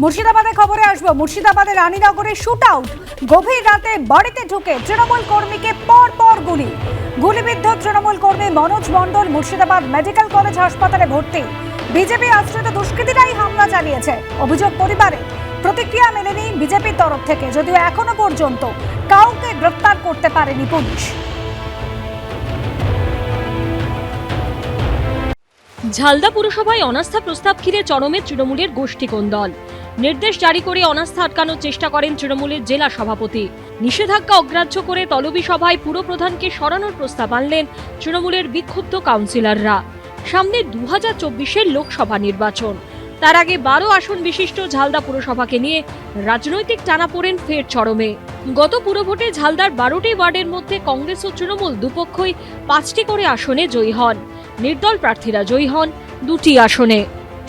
মুর্শিদাবাদে খবরে আসবো। মুর্শিদাবাদের রানীনগরে শুট আউট, গভীর রাতে বাড়িতে ঢুকে তৃণমূল কর্মীকে পর গুলিবিদ্ধ তৃণমূল কর্মী মনোজ মণ্ডল মুর্শিদাবাদ মেডিকেল কলেজ হাসপাতালে ভর্তি। বিজেপি আশ্রিত দুষ্কৃতীরাই হামলা চালিয়েছে, অভিযোগ পরিবারে। প্রতিক্রিয়া মেলেনি বিজেপির তরফ থেকে, যদিও এখনো পর্যন্ত কাউকে গ্রেফতার করতে পারেনি পুলিশ। ঝালদা পুরসভায় অনাস্থা প্রস্তাব ঘিরে চরমে তৃণমূলের গোষ্ঠী কোন্দল। নির্দেশ জারি করে অনাস্থা আটকানোর চেষ্টা করেন তৃণমূলের জেলা সভাপতি। নিষেধাজ্ঞা অগ্রাহ্য করে তলবি সভায় পুরপ্রধানকে সরানোর প্রস্তাব আনলেন তৃণমূলের বিক্ষুব্ধ কাউন্সিলররা। সামনে 2024-এর লোকসভা নির্বাচন, তার আগে 12 আসন বিশিষ্ট ঝালদা পুরসভাকে নিয়ে রাজনৈতিক টানাপোড়েন ফের চরমে। গত পুরভোটে ঝালদার 12টি ওয়ার্ডের মধ্যে কংগ্রেস ও তৃণমূল দুপক্ষই 5টি করে আসনে জয়ী হন। নির্দল প্রার্থীরা জয়ী হন 2টি আসনে।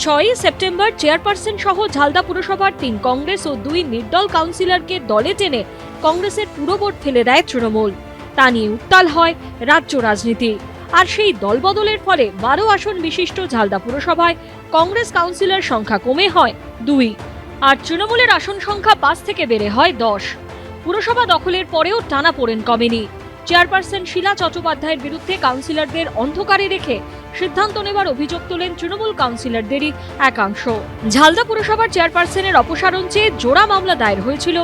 6 সেপ্টেম্বর চেয়ারপারসন সহ ঝালদা পুরসভার 3 কংগ্রেস ও 2 নির্দল কাউন্সিলরকে দলে টেনে কংগ্রেসের পুরভোট ফেলে দেয় তৃণমূল। তা নিয়ে উত্তাল হয় রাজ্য রাজনীতি। আর সেই দলবদলের ফলে 12 আসন বিশিষ্ট ঝালদা পুরসভায় কংগ্রেস কাউন্সিলর সংখ্যা কমে হয় 2, আর তৃণমূলের আসন সংখ্যা 5 থেকে বেড়ে হয় 10। পুরসভা দখলের পরেও টানাপোড়েন কমেনি। চেয়ারপারসন শীলা চট্টোপাধ্যায়ের বিরুদ্ধে কাউন্সিলরদের অন্ধকারে রেখে সিদ্ধান্ত নেবার অভিযোগ তোলেন তৃণমূল কাউন্সিলরদেরই একাংশ। ঝালদা পুরসভার চেয়ারপারসনের অপসারণ চেয়ে জোড়া মামলা দায়ের হয়েছিল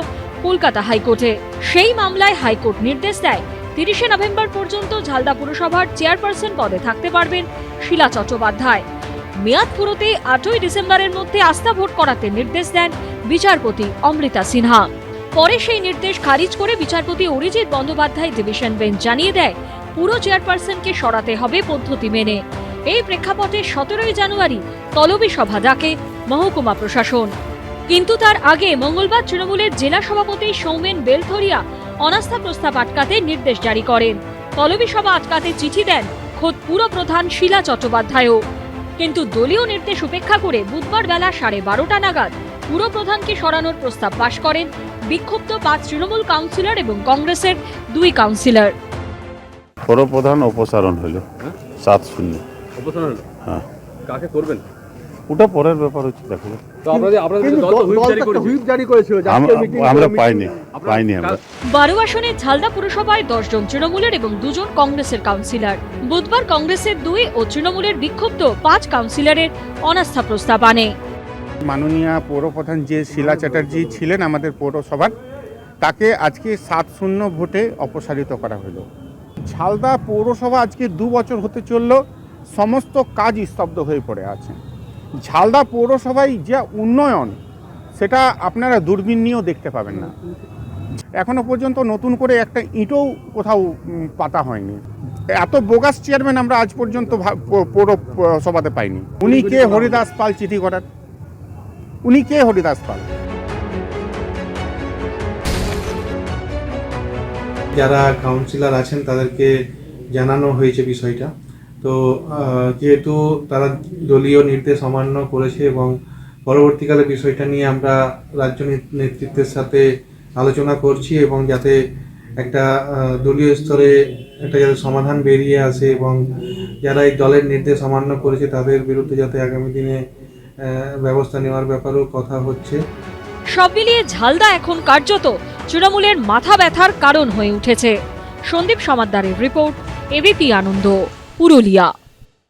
কলকাতা হাইকোর্টে। সেই মামলায় হাইকোর্ট নির্দেশ দেয় 30 নভেম্বর পর্যন্ত ঝালদা পুরসভার চেয়ারপারসন পদে থাকতে পারবেন শীলা চট্টোপাধ্যায়। মেয়াদ ফুরোতে 8ই ডিসেম্বরের মধ্যে আস্থা ভোট করাতে নির্দেশ দেন বিচারপতি অমৃতা সিনহা। পরে সেই নির্দেশ খারিজ করে বিচারপতি অরিজিৎ বন্দ্যোপাধ্যায় ডিভিশন বেঞ্চ জানিয়ে দেয় পুরো চেয়ারপারসনকে সরাতে হবে পদ্ধতি মেনে। এই প্রেক্ষাপটে 17ই জানুয়ারি তলবি সভা ডাকে মহকুমা প্রশাসন। কিন্তু তার আগে মঙ্গলবার তৃণমূলের জেলা সভাপতি সৌমেন বেলথরিয়া অনাস্থা প্রস্তাব আটকাতে নির্দেশ জারি করেন। তলবি সভা আটকাতে চিঠি দেন খোদ পুরপ্রধান শীলা চট্টোপাধ্যায়ও। কিন্তু দলীয় নির্দেশ উপেক্ষা করে বুধবার বেলা 12:30 নাগাদ পুরপ্রধানকে সরানোর প্রস্তাব পাশ করেন বিক্ষুব্ধ 5 তৃণমূল কাউন্সিলর এবং কংগ্রেসের 2 কাউন্সিলর। পুরপ্রধান অপসারণ হলো 7-0। অপসারণ হলো? হ্যাঁ। কাকে করবেন? ওটা পরের ব্যাপার হচ্ছে, দেখো। তো আপনাদের দল তো হুইপ জারি করেছিল। আমরা পাইনি আমরা। 12 আসনে ঝালদা পুরসভায় 10 জন তৃণমূলের এবং 2 জন কংগ্রেসের কাউন্সিলর। বুধবার কংগ্রেসের 2 ও তৃণমূলের বিক্ষুব্ধ 5 কাউন্সিলরের অনাস্থা প্রস্তাব আনে। মাননীয় পৌরপ্রধান যে শীলা চ্যাটার্জি ছিলেন আমাদের পৌরসভার, তাকে আজকে 7-0 ভোটে অপসারিত করা হলো। ঝালদা পৌরসভা আজকে 2 বছর হতে চলল, সমস্ত কাজ স্তব্ধ হয়ে পড়ে আছে। ঝালদা পৌরসভায় যে উন্নয়ন, সেটা আপনারা দূরবীন নিয়েও দেখতে পাবেন না। এখনো পর্যন্ত নতুন করে একটা ইঁটও কোথাও পাতা হয়নি। এত বোগাস চেয়ারম্যান আমরা আজ পর্যন্ত পৌরসভাতে পাইনি। উনি কে? হরিদাস পাল চিঠি করার? উনি কে হরিদাস পাল? যারা কাউন্সিলর আছেন তাদেরকে জানানো হয়েছে বিষয়টা। তো যেহেতু তারা দলীয় নির্দেশ অমান্য করেছে এবং পরবর্তীকালে বিষয়টা নিয়ে আমরা রাজ্য নেতৃত্বের সাথে আলোচনা করছি এবং যাতে একটা দলীয় স্তরে একটা যাতে সমাধান বেরিয়ে আসে এবং যারা এই দলের নির্দেশ অমান্য করেছে তাদের বিরুদ্ধে যাতে আগামী দিনে ব্যবস্থা নেওয়ার ব্যাপারেও কথা হচ্ছে। সব মিলিয়ে ঝালদা এখন কার্যত তৃণমূলের মাথা ব্যথার কারণ হয়ে উঠেছে। সন্দীপ সমাদ্দারের রিপোর্ট, এবিপি আনন্দ, পুরুলিয়া।